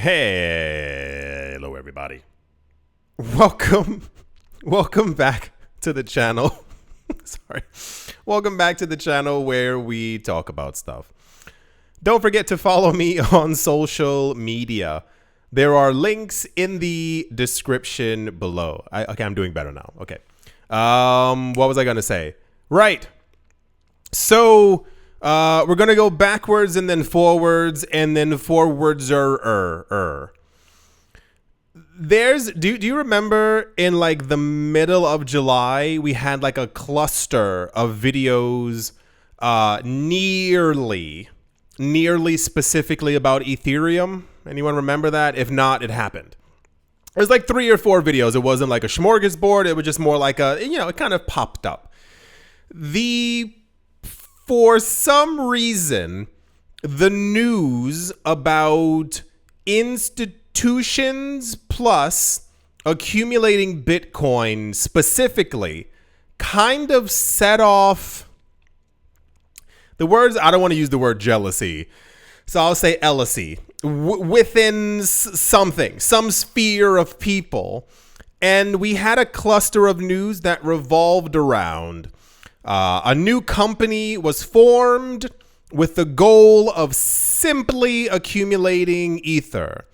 Hello everybody. Welcome back to the channel. Sorry. Welcome back to the channel where we talk about stuff. Don't forget to follow me on social media. There are links in the description below. Okay, I'm doing better now. Okay. What was I going to say? Right. So, we're going to go backwards and then forwards and then forwards. Do you remember in like the middle of July, we had like a cluster of videos, nearly specifically about Ethereum? Anyone remember that? If not, it happened. It was like 3 or 4 videos. It wasn't like a smorgasbord. It was just more like it kind of popped up. For some reason, the news about institutions plus accumulating Bitcoin specifically kind of set off the words. I don't want to use the word jealousy, so I'll say jealousy within some sphere of people. And we had a cluster of news that revolved around a new company was formed with the goal of simply accumulating Ether.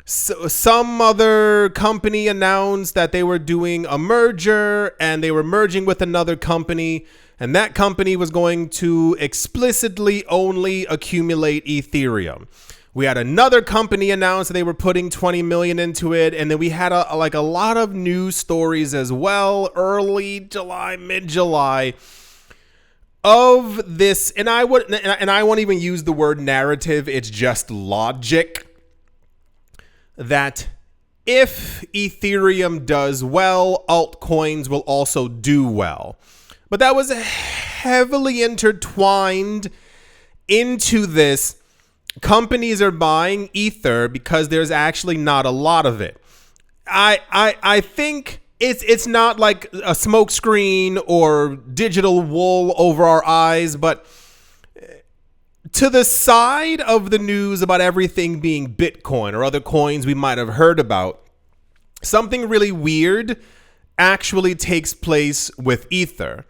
So some other company announced that they were doing a merger and they were merging with another company, and that company was going to explicitly only accumulate Ethereum. We had another company announce that they were putting 20 million into it, and then we had a lot of news stories as well, early July, mid-July, of this, and I won't even use the word narrative. It's just logic that if Ethereum does well, altcoins will also do well. But that was heavily intertwined into this. Companies are buying Ether because there's actually not a lot of it. I think it's not like a smokescreen or digital wool over our eyes, but to the side of the news about everything being Bitcoin or other coins we might have heard about, something really weird actually takes place with Ether.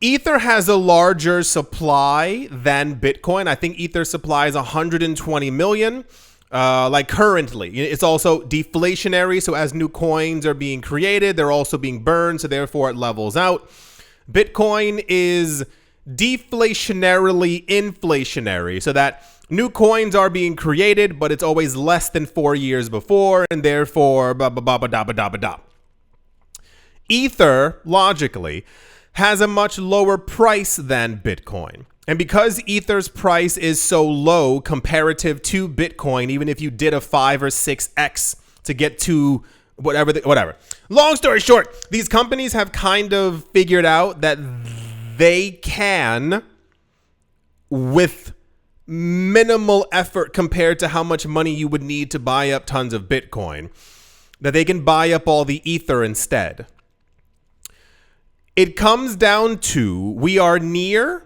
Ether has a larger supply than Bitcoin. I think Ether supply is 120 million. Like currently, it's also deflationary. So as new coins are being created, they're also being burned. So therefore it levels out. Bitcoin is deflationarily inflationary, so that new coins are being created, but it's always less than 4 years before. And therefore, Ether logically has a much lower price than Bitcoin. And because Ether's price is so low comparative to Bitcoin, even if you did a 5 or 6x to get to whatever. Long story short, these companies have kind of figured out that they can, with minimal effort compared to how much money you would need to buy up tons of Bitcoin, that they can buy up all the Ether instead. It comes down to we are near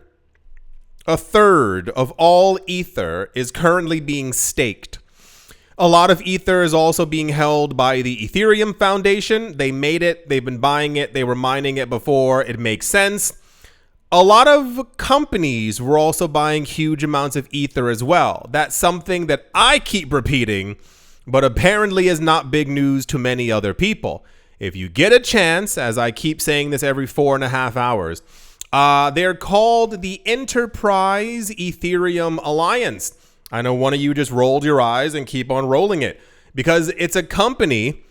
a third of all Ether is currently being staked. A lot of Ether is also being held by the Ethereum Foundation. They made it. They've been buying it. They were mining it before. It makes sense. A lot of companies were also buying huge amounts of Ether as well. That's something that I keep repeating, but apparently is not big news to many other people. If you get a chance, as I keep saying this every 4.5 hours, they're called the Enterprise Ethereum Alliance. I know one of you just rolled your eyes and keep on rolling it, because it's a company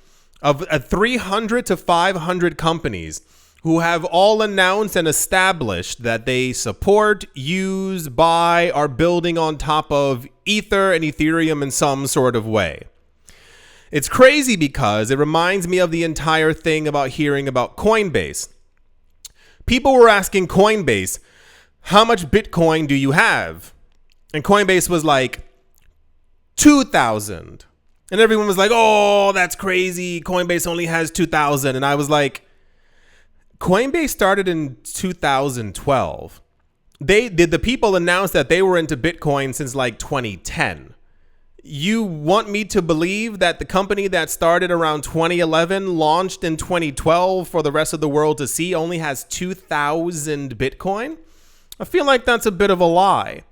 of 300 to 500 companies who have all announced and established that they support, use, buy, are building on top of Ether and Ethereum in some sort of way. It's crazy because it reminds me of the entire thing about hearing about Coinbase. People were asking Coinbase, how much Bitcoin do you have? And Coinbase was like, 2,000. And everyone was like, oh, that's crazy. Coinbase only has 2,000. And I was like, Coinbase started in 2012. The people announced that they were into Bitcoin since like 2010. You want me to believe that the company that started around 2011, launched in 2012 for the rest of the world to see, only has 2,000 Bitcoin? I feel like that's a bit of a lie.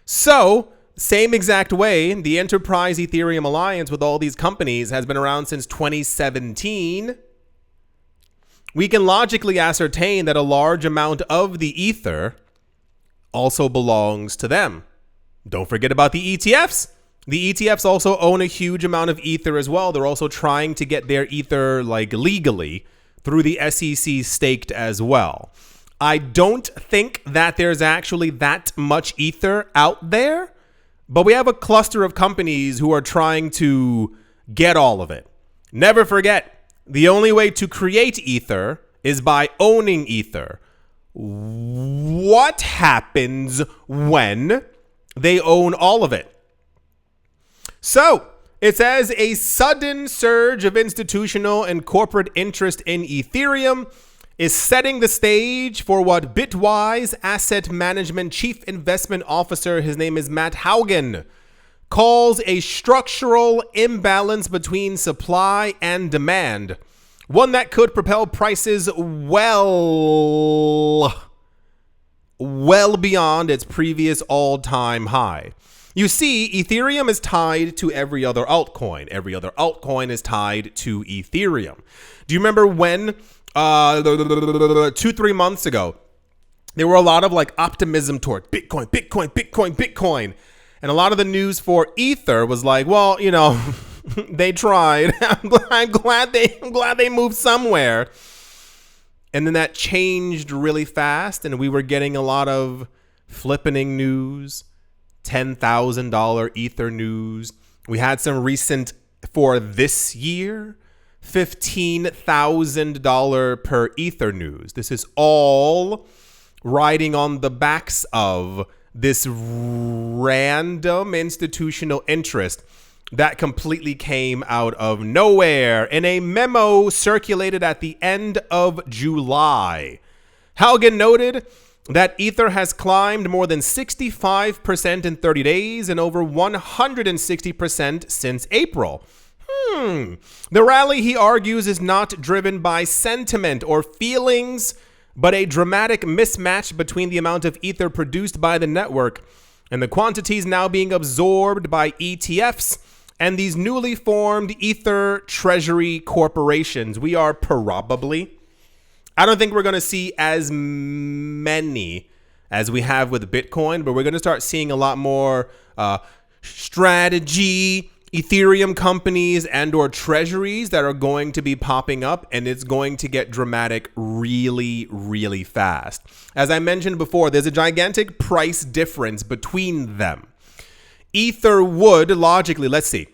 So, same exact way, the Enterprise Ethereum Alliance with all these companies has been around since 2017. We can logically ascertain that a large amount of the Ether also belongs to them. Don't forget about the ETFs. The ETFs also own a huge amount of Ether as well. They're also trying to get their Ether legally through the SEC staked as well. I don't think that there's actually that much Ether out there, but we have a cluster of companies who are trying to get all of it. Never forget, the only way to create Ether is by owning Ether. What happens when they own all of it? So, it says a sudden surge of institutional and corporate interest in Ethereum is setting the stage for what Bitwise Asset Management Chief Investment Officer, his name is Matt Haugen, calls a structural imbalance between supply and demand, one that could propel prices well beyond its previous all-time high. You see, Ethereum is tied to every other altcoin. Every other altcoin is tied to Ethereum. Do you remember when 2-3 months ago, there were a lot of optimism toward Bitcoin. And a lot of the news for Ether was like, well, they tried. I'm glad they moved somewhere. And then that changed really fast, and we were getting a lot of flippening news, $10,000 Ether news. We had some recent for this year, $15,000 per Ether news. This is all riding on the backs of this random institutional interest that completely came out of nowhere in a memo circulated at the end of July. Haugen noted that Ether has climbed more than 65% in 30 days and over 160% since April. The rally, he argues, is not driven by sentiment or feelings, but a dramatic mismatch between the amount of Ether produced by the network and the quantities now being absorbed by ETFs and these newly formed Ether treasury corporations. We are probably, I don't think we're going to see as many as we have with Bitcoin, but we're going to start seeing a lot more strategy, Ethereum companies and or treasuries that are going to be popping up, and it's going to get dramatic really, really fast. As I mentioned before, there's a gigantic price difference between them. Ether would logically, let's see,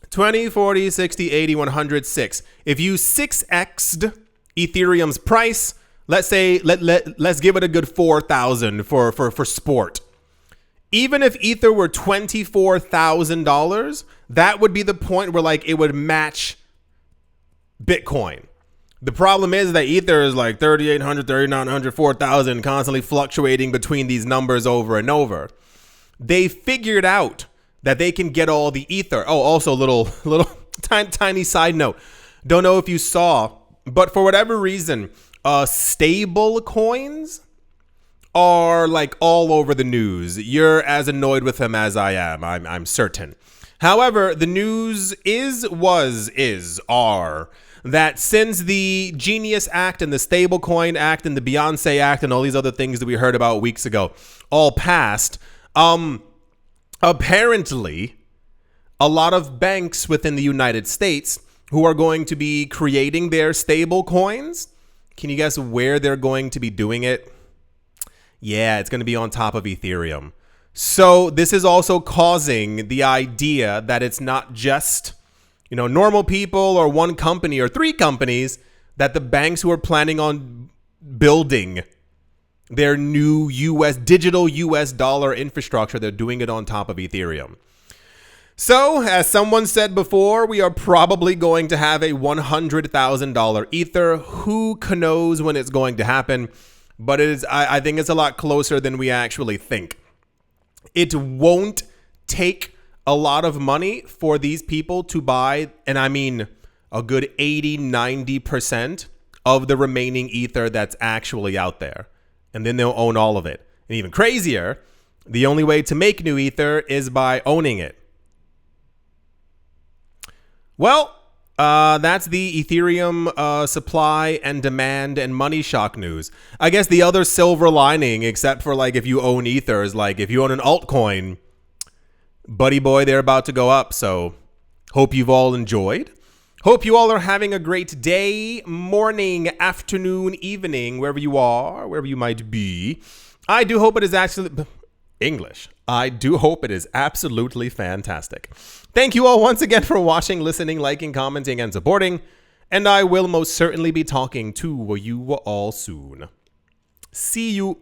20, 40, 60, 80, 106. If you 6x'd Ethereum's price, let's say, let's give it a good 4,000 for sport. Even if Ether were $24,000, that would be the point where it would match Bitcoin. The problem is that Ether is 3,800, 3,900, 4,000, constantly fluctuating between these numbers over and over. They figured out that they can get all the Ether. Oh, also little tiny side note. Don't know if you saw, but for whatever reason, stable coins are all over the news. You're as annoyed with them as I am, I'm certain. However, the news are that since the Genius Act and the Stablecoin Act and the Beyonce Act and all these other things that we heard about weeks ago all passed, apparently a lot of banks within the United States who are going to be creating their stable coins, can you guess where they're going to be doing it? Yeah, it's going to be on top of Ethereum. So this is also causing the idea that it's not just, normal people or one company or three companies, that the banks who are planning on building their new digital US dollar infrastructure, they're doing it on top of Ethereum. So, as someone said before, we are probably going to have a $100,000 Ether. Who knows when it's going to happen? But I think it's a lot closer than we actually think. It won't take a lot of money for these people to buy, and I mean a good 80-90% of the remaining ether that's actually out there. And then they'll own all of it. And even crazier, the only way to make new ether is by owning it. Well, that's the Ethereum supply and demand and money shock news. I guess the other silver lining, except for like if you own ether, is like if you own an altcoin, buddy boy, they're about to go up. So hope you've all enjoyed. Hope you all are having a great day, morning, afternoon, evening, wherever you are, wherever you might be. I do hope it is actually English. I do hope it is absolutely fantastic. Thank you all once again for watching, listening, liking, commenting, and supporting. And I will most certainly be talking to you all soon. See you.